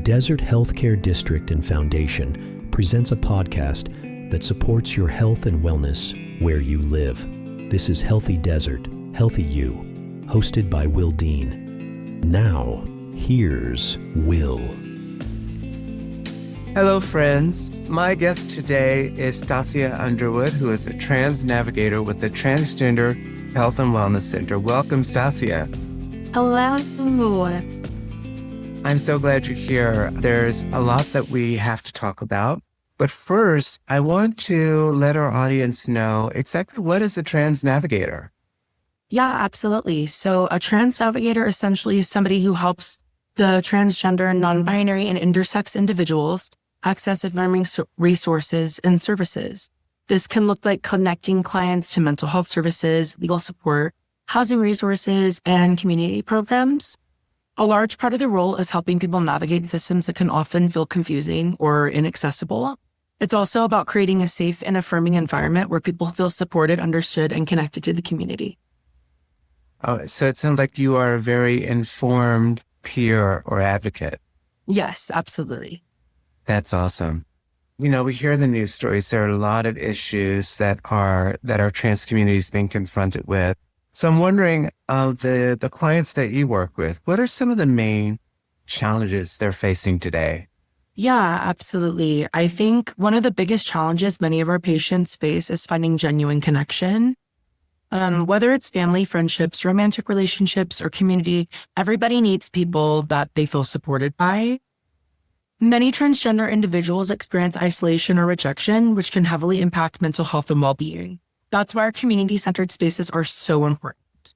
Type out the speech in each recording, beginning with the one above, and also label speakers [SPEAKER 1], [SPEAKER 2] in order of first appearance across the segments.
[SPEAKER 1] Desert Healthcare District and Foundation presents a podcast that supports your health and wellness where you live. This is Healthy Desert, Healthy You, hosted by Will Dean. Now, here's Will.
[SPEAKER 2] Hello, friends. My guest today is Stassia Underwood, who is a trans navigator with the Transgender Health and Wellness Center. Welcome, Stassia.
[SPEAKER 3] Hello.
[SPEAKER 2] I'm so glad you're here. There's a lot that we have to talk about. But first, I want to let our audience know exactly what is a trans navigator.
[SPEAKER 3] Yeah, absolutely. So a trans navigator essentially is somebody who helps the transgender, non-binary, and intersex individuals access affirming resources and services. This can look like connecting clients to mental health services, legal support, housing resources, and community programs. A large part of the role is helping people navigate systems that can often feel confusing or inaccessible. It's also about creating a safe and affirming environment where people feel supported, understood, and connected to the community.
[SPEAKER 2] Oh, so it sounds like you are a very informed peer or advocate.
[SPEAKER 3] Yes, absolutely.
[SPEAKER 2] That's awesome. You know, we hear the news stories. There are a lot of issues that our trans community is being confronted with. So I'm wondering, the clients that you work with, what are some of the main challenges they're facing today?
[SPEAKER 3] Yeah, absolutely. I think one of the biggest challenges many of our patients face is finding genuine connection. Whether it's family, friendships, romantic relationships, or community, everybody needs people that they feel supported by. Many transgender individuals experience isolation or rejection, which can heavily impact mental health and well-being. That's why our community-centered spaces are so important.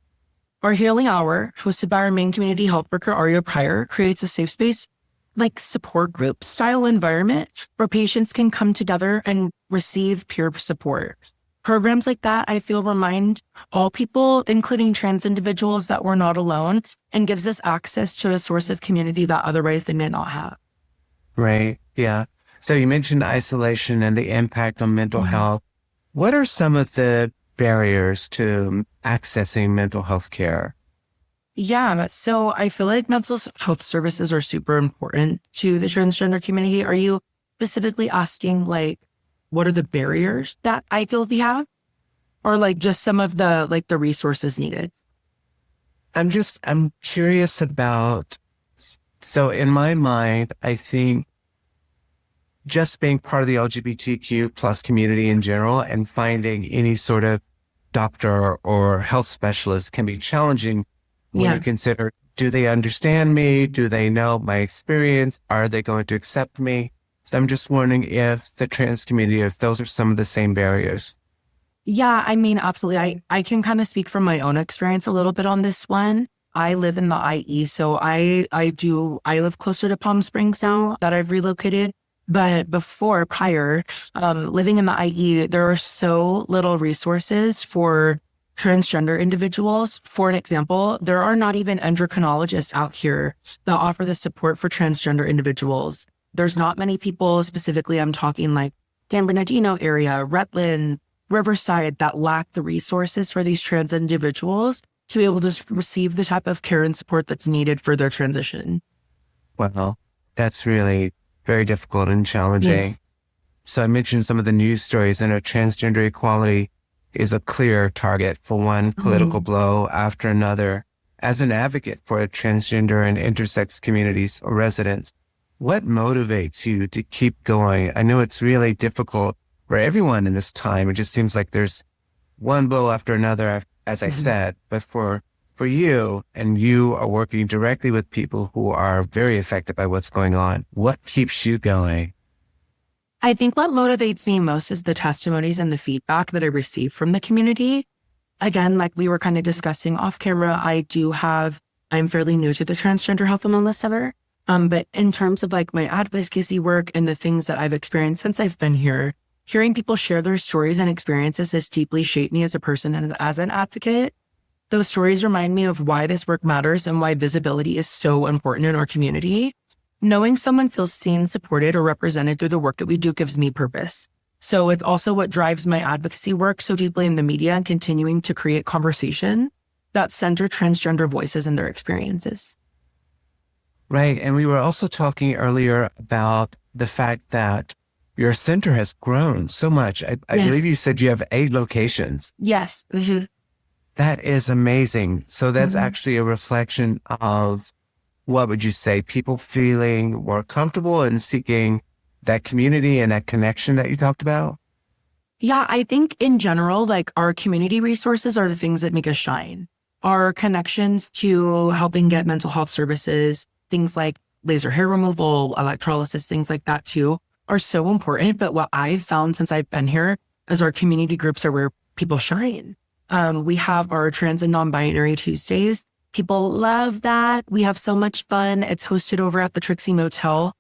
[SPEAKER 3] Our Healing Hour, hosted by our main community health worker, Aria Pryor, creates a safe space, like support group style environment where patients can come together and receive peer support. Programs like that, I feel, remind all people, including trans individuals, that we're not alone and gives us access to a source of community that otherwise they may not have.
[SPEAKER 2] Right. Yeah. So you mentioned isolation and the impact on mental health. What are some of the barriers to accessing mental health care?
[SPEAKER 3] Yeah, so I feel like mental health services are super important to the transgender community. Are you specifically asking, like, what are the barriers that I feel we have? Or like just some of the resources needed?
[SPEAKER 2] I'm curious about, so in my mind, I think just being part of the LGBTQ plus community in general and finding any sort of doctor or health specialist can be challenging when you consider, do they understand me? Do they know my experience? Are they going to accept me? So I'm just wondering if the trans community, if those are some of the same barriers.
[SPEAKER 3] Yeah, I mean, absolutely. I can kind of speak from my own experience a little bit on this one. I live in the IE, so I live closer to Palm Springs now that I've relocated. But prior, living in the IE, there are so little resources for transgender individuals. For an example, there are not even endocrinologists out here that offer the support for transgender individuals. There's not many people, specifically I'm talking like San Bernardino area, Rutland, Riverside, that lack the resources for these trans individuals to be able to receive the type of care and support that's needed for their transition.
[SPEAKER 2] Well, that's really very difficult and challenging. Yes. So I mentioned some of the news stories. I know transgender equality is a clear target for one political blow after another. As an advocate for transgender and intersex communities or residents, what motivates you to keep going? I know it's really difficult for everyone in this time. It just seems like there's one blow after another, as I said, but for you, and you are working directly with people who are very affected by what's going on, what keeps you going?
[SPEAKER 3] I think what motivates me most is the testimonies and the feedback that I receive from the community. Again, like we were kind of discussing off camera, I'm fairly new to the Transgender Health and Wellness Center. But in terms of like my advocacy work and the things that I've experienced since I've been here, hearing people share their stories and experiences has deeply shaped me as a person and as an advocate. Those stories remind me of why this work matters and why visibility is so important in our community. Knowing someone feels seen, supported, or represented through the work that we do gives me purpose. So it's also what drives my advocacy work so deeply in the media and continuing to create conversation that center transgender voices and their experiences.
[SPEAKER 2] Right. And we were also talking earlier about the fact that your center has grown so much. I
[SPEAKER 3] Yes.
[SPEAKER 2] believe you said you have 8 locations.
[SPEAKER 3] Yes. Mhm.
[SPEAKER 2] That is amazing. So that's
[SPEAKER 3] Mhm.
[SPEAKER 2] actually a reflection of, what would you say, people feeling more comfortable and seeking that community and that connection that you talked about?
[SPEAKER 3] Yeah, I think in general, like our community resources are the things that make us shine. Our connections to helping get mental health services, things like laser hair removal, electrolysis, things like that too, are so important. But what I've found since I've been here is our community groups are where people shine. We have our trans and non-binary Tuesdays. People love that. We have so much fun. It's hosted over at the Trixie Motel.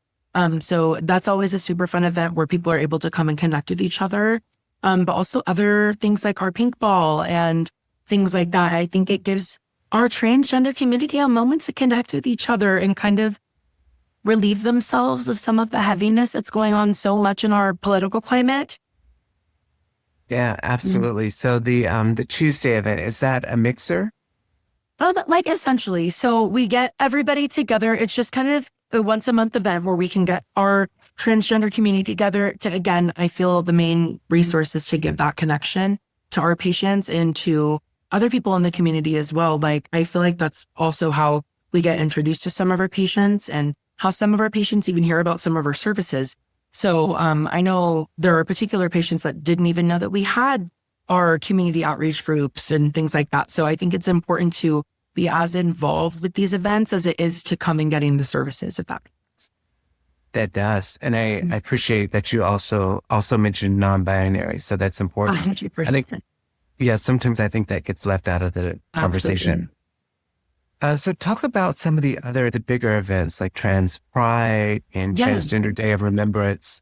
[SPEAKER 3] So that's always a super fun event where people are able to come and connect with each other. But also other things like our pink ball and things like that. I think it gives our transgender community a moment to connect with each other and kind of relieve themselves of some of the heaviness that's going on so much in our political climate.
[SPEAKER 2] Yeah, absolutely. So the Tuesday event, is that a mixer?
[SPEAKER 3] Like essentially, so we get everybody together. It's just kind of a once a month event where we can get our transgender community together to, again, I feel the main resource is to give that connection to our patients and to other people in the community as well. Like, I feel like that's also how we get introduced to some of our patients and how some of our patients even hear about some of our services. So I know there are particular patients that didn't even know that we had our community outreach groups and things like that. So I think it's important to be as involved with these events as it is to come and getting the services, if that makes sense.
[SPEAKER 2] That does. And I appreciate that you also mentioned non-binary. So that's important.
[SPEAKER 3] 100%.
[SPEAKER 2] I think, yeah, sometimes I think that gets left out of the conversation. So talk about some of the bigger events like Trans Pride and Transgender Day of Remembrance.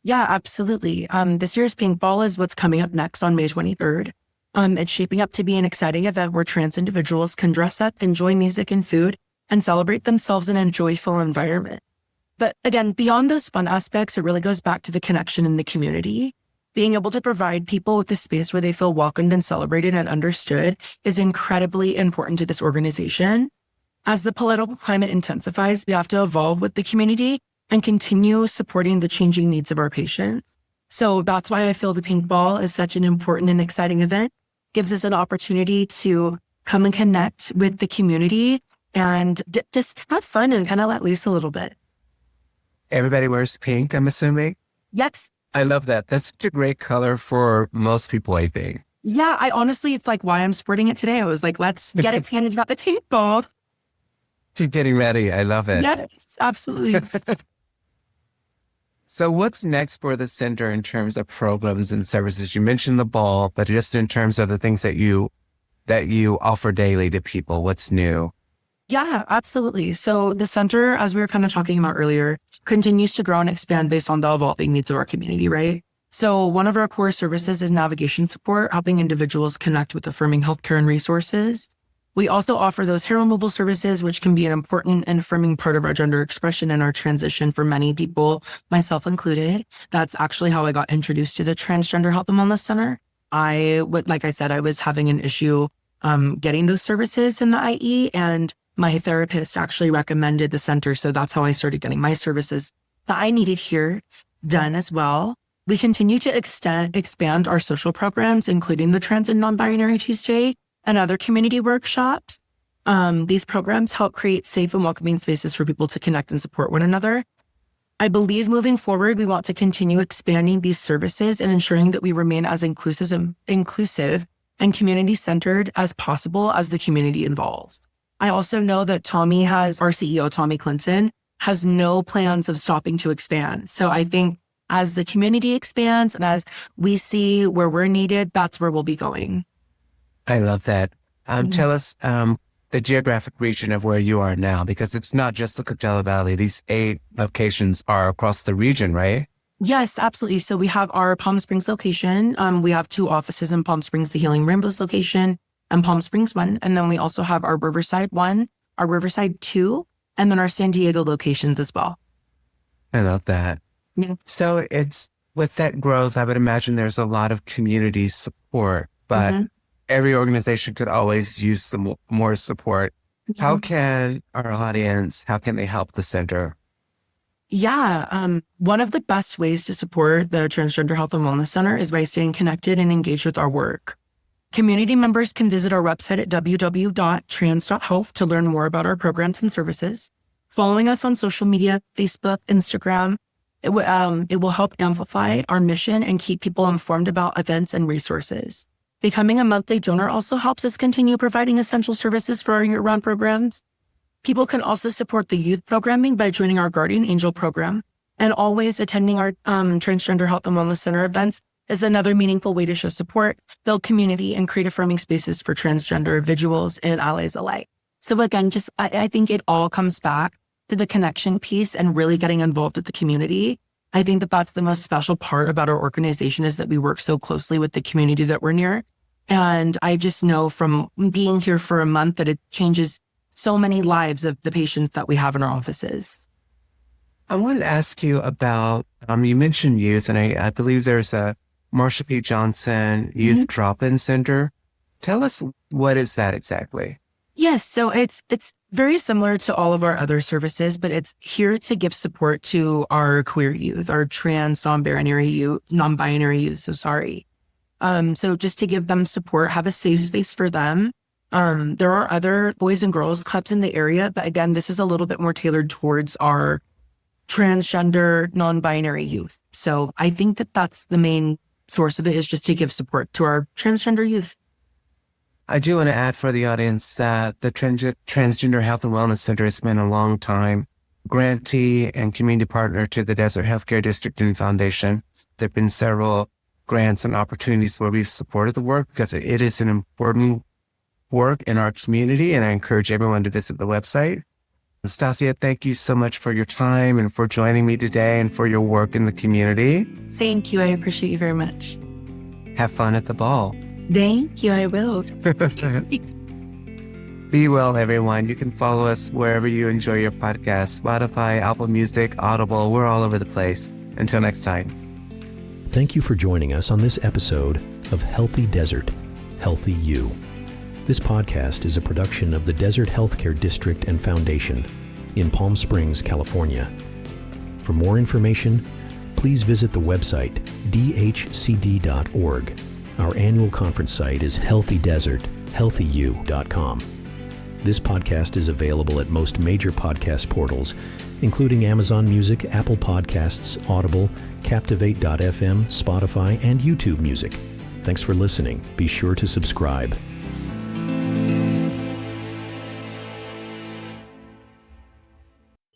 [SPEAKER 3] Yeah, absolutely. This year's Pink Ball is what's coming up next on May 23rd. It's shaping up to be an exciting event where trans individuals can dress up, enjoy music and food, and celebrate themselves in a joyful environment. But again, beyond those fun aspects, it really goes back to the connection in the community. Being able to provide people with a space where they feel welcomed and celebrated and understood is incredibly important to this organization. As the political climate intensifies, we have to evolve with the community and continue supporting the changing needs of our patients. So that's why I feel the Pink Ball is such an important and exciting event. Gives us an opportunity to come and connect with the community and just have fun and kind of let loose a little bit.
[SPEAKER 2] Everybody wears pink, I'm assuming?
[SPEAKER 3] Yes.
[SPEAKER 2] I love that. That's such a great color for most people, I think.
[SPEAKER 3] Yeah, I honestly, it's like why I'm sporting it today. I was like, let's get excited about the Pink Ball.
[SPEAKER 2] Keep getting ready. I love it.
[SPEAKER 3] Yes, absolutely.
[SPEAKER 2] So what's next for the center in terms of programs and services? You mentioned the ball, but just in terms of the things that you offer daily to people, what's new?
[SPEAKER 3] Yeah, absolutely. So the center, as we were kind of talking about earlier, continues to grow and expand based on the evolving needs of our community, right? So one of our core services is navigation support, helping individuals connect with affirming healthcare and resources. We also offer those hair removal services, which can be an important and affirming part of our gender expression and our transition for many people, myself included. That's actually how I got introduced to the Transgender Health and Wellness Center. Like I said, I was having an issue getting those services in the IE, and my therapist actually recommended the center. So that's how I started getting my services that I needed here done as well. We continue to expand our social programs, including the Trans and Non-Binary Tuesday and other community workshops. These programs help create safe and welcoming spaces for people to connect and support one another. I believe moving forward, we want to continue expanding these services and ensuring that we remain as inclusive and community-centered as possible as the community evolves. I also know that our CEO, Tommy Clinton, has no plans of stopping to expand. So I think as the community expands and as we see where we're needed, that's where we'll be going.
[SPEAKER 2] I love that. Tell us the geographic region of where you are now, because it's not just the Coachella Valley. These 8 locations are across the region, right?
[SPEAKER 3] Yes, absolutely. So we have our Palm Springs location. We have 2 offices in Palm Springs, the Healing Rainbows location and Palm Springs 1. And then we also have our Riverside 1, our Riverside 2, and then our San Diego locations as well.
[SPEAKER 2] I love that.
[SPEAKER 3] Yeah.
[SPEAKER 2] So it's with that growth, I would imagine there's a lot of community support, but every organization could always use some more support. How can our audience, how can they help the center?
[SPEAKER 3] Yeah, one of the best ways to support the Transgender Health and Wellness Center is by staying connected and engaged with our work. Community members can visit our website at www.trans.health to learn more about our programs and services. Following us on social media, Facebook, Instagram, it will help amplify our mission and keep people informed about events and resources. Becoming a monthly donor also helps us continue providing essential services for our year-round programs. People can also support the youth programming by joining our Guardian Angel program, and always attending our Transgender Health and Wellness Center events is another meaningful way to show support, build community, and create affirming spaces for transgender individuals and allies alike. So again, I think it all comes back to the connection piece and really getting involved with the community. I think that that's the most special part about our organization, is that we work so closely with the community that we're near. And I just know from being here for a month that it changes so many lives of the patients that we have in our offices.
[SPEAKER 2] I wanted to ask you about, you mentioned youth, and I believe there's a Marsha P. Johnson Youth Drop-In Center. Tell us, what is that exactly?
[SPEAKER 3] Yes, so it's very similar to all of our other services, but it's here to give support to our queer youth, our trans, non-binary youth, So just to give them support, have a safe space for them. There are other boys and girls clubs in the area, but again, this is a little bit more tailored towards our transgender, non-binary youth. So I think that that's the main source of it, is just to give support to our transgender youth.
[SPEAKER 2] I do want to add for the audience that the Transgender Health and Wellness Center has been a long time grantee and community partner to the Desert Healthcare District and Foundation. There have been several grants and opportunities where we've supported the work because it is an important work in our community, and I encourage everyone to visit the website. Stassia, thank you so much for your time and for joining me today and for your work in the community.
[SPEAKER 3] Thank you. I appreciate you very much.
[SPEAKER 2] Have fun at the ball.
[SPEAKER 3] Thank you. I will.
[SPEAKER 2] Be well, everyone. You can follow us wherever you enjoy your podcast: Spotify, Apple Music, Audible. We're all over the place. Until next time.
[SPEAKER 1] Thank you for joining us on this episode of Healthy Desert, Healthy You. This podcast is a production of the Desert Healthcare District and Foundation in Palm Springs, California. For more information, please visit the website dhcd.org. Our annual conference site is healthydesert.healthyu.com. This podcast is available at most major podcast portals, including Amazon Music, Apple Podcasts, Audible, Captivate.fm, Spotify, and YouTube Music. Thanks for listening. Be sure to subscribe.